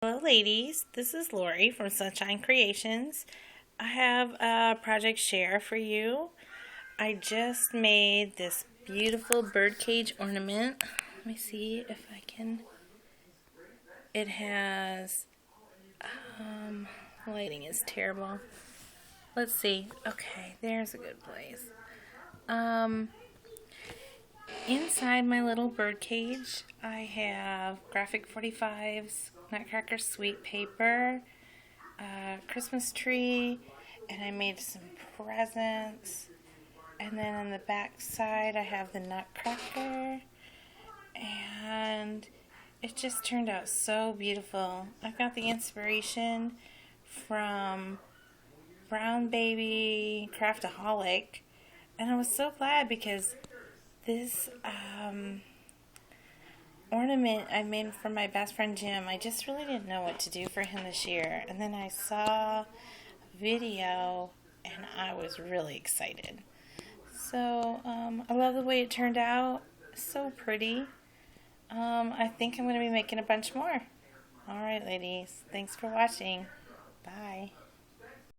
Hello ladies, this is Lori from Sunshine Creations. I have a project share for you. I just made this beautiful birdcage ornament. Let me see if I can. It has, lighting is terrible. Let's see. Okay, there's a good place. Inside my little birdcage, I have graphic 45s, Nutcracker sweet paper, Christmas tree, and I made some presents. And then on the back side, I have the Nutcracker, and it just turned out so beautiful. I got the inspiration from Brown Baby Craftaholic, and I was so glad because this ornament I made for my best friend Jim, I just really didn't know what to do for him this year. And then I saw a video and I was really excited. So I love the way it turned out. So pretty. I think I'm going to be making a bunch more. Alright ladies, thanks for watching. Bye.